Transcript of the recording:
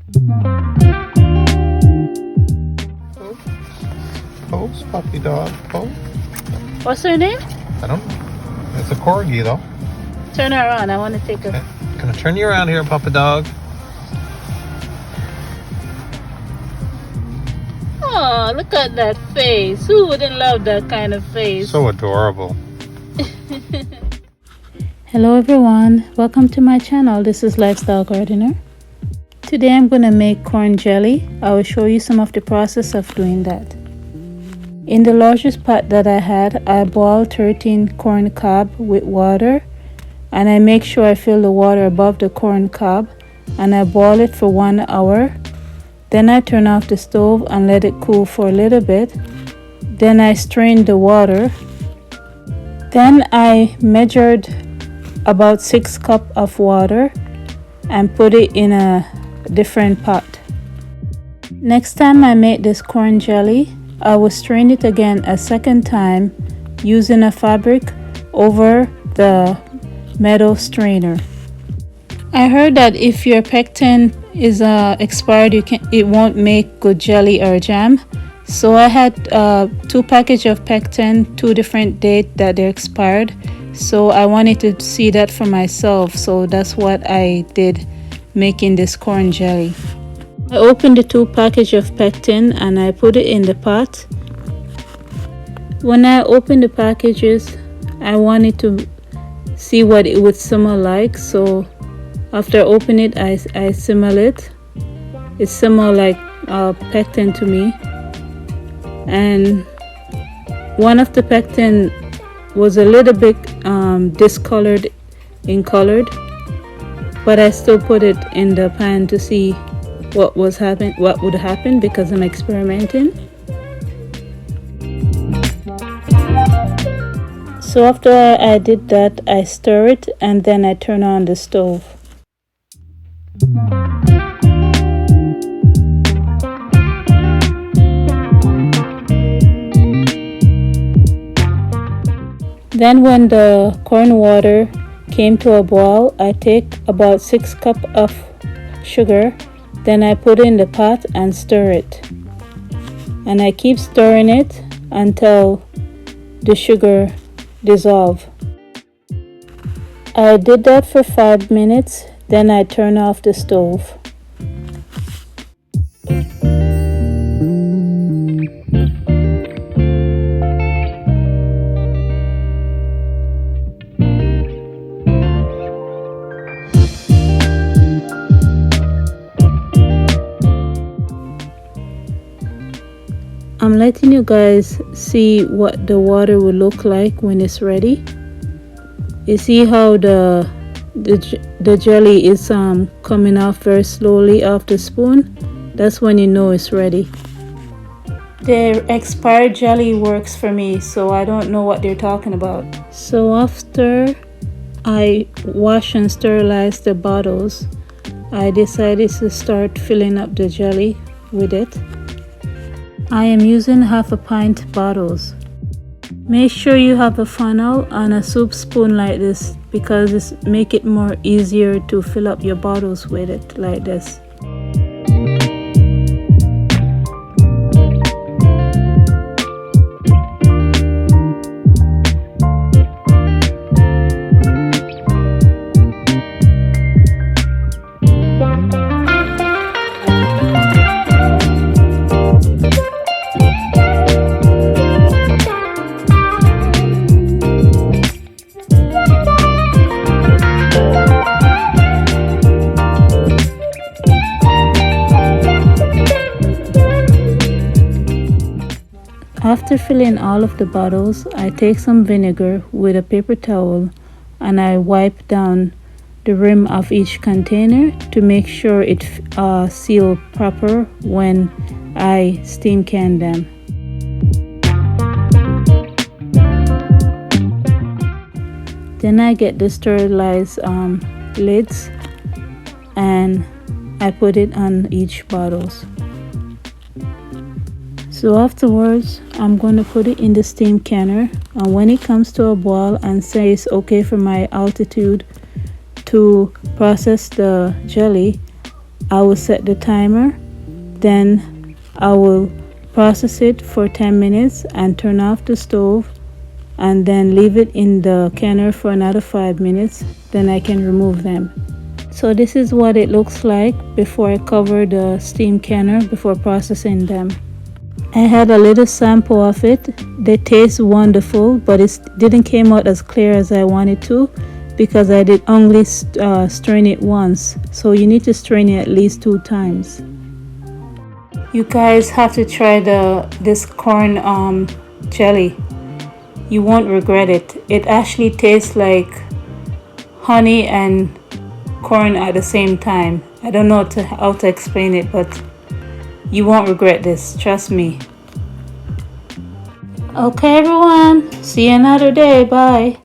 Pose, puppy dog, pose. What's her name? I don't know. It's a corgi though. Turn her around. I want to take her. Okay. Gonna turn you around here, puppy dog. Oh, look at that face. Who wouldn't love that kind of face? So adorable. Hello everyone, welcome to my channel. This is Lifestyle Gardener. Today I'm going to make corn jelly. I will show you some of the process of doing that. In the largest pot that I had, I boiled 13 corn cob with water, and I make sure I fill the water above the corn cob, and I boil it for 1 hour. Then I turn off the stove and let it cool for a little bit. Then I strain the water. Then I measured about 6 cups of water and put it in a different pot. Next time I make this corn jelly, I will strain it again a second time using a fabric over the metal strainer. I heard that if your pectin is expired, it won't make good jelly or jam. So I had 2 packages of pectin, 2 different dates that they're expired. So I wanted to see that for myself. So that's what I did, making this corn jelly. I opened the 2 packages of pectin and I put it in the pot. When I opened the packages, I wanted to see what it would smell like. So after I open it, I smell it. It smells like pectin to me. And one of the pectin was a little bit discolored in colored, but I still put it in the pan to see what would happen because I'm experimenting. So after I did that, I stir it and then I turn on the stove. Then when the corn water came to a boil, I take about 6 cups of sugar. Then I put it in the pot and stir it. And I keep stirring it until the sugar dissolves. I did that for 5 minutes. Then I turn off the stove. I'm letting you guys see what the water will look like when it's ready. You see how the jelly is coming off very slowly off the spoon. That's when you know it's ready. The expired jelly works for me, so I don't know what they're talking about. So after I wash and sterilize the bottles, I decided to start filling up the jelly with it. I am using 1/2 pint bottles. Make sure you have a funnel and a soup spoon like this because it make it more easier to fill up your bottles with it like this. After filling all of the bottles, I take some vinegar with a paper towel and I wipe down the rim of each container to make sure it sealed proper when I steam can them. Then I get the sterilized lids and I put it on each bottles. So afterwards, I'm going to put it in the steam canner, and when it comes to a boil and says okay for my altitude to process the jelly, I will set the timer, then I will process it for 10 minutes and turn off the stove, and then leave it in the canner for another 5 minutes. Then I can remove them. So this is what it looks like before I cover the steam canner before processing them. I had a little sample of it. They taste wonderful, but it didn't came out as clear as I wanted to because I did only strain it once. So you need to strain it at least 2 times. You guys have to try this corn jelly. You won't regret it. It actually tastes like honey and corn at the same time. I don't know how to explain it, but you won't regret this, trust me. Okay everyone, see you another day. Bye.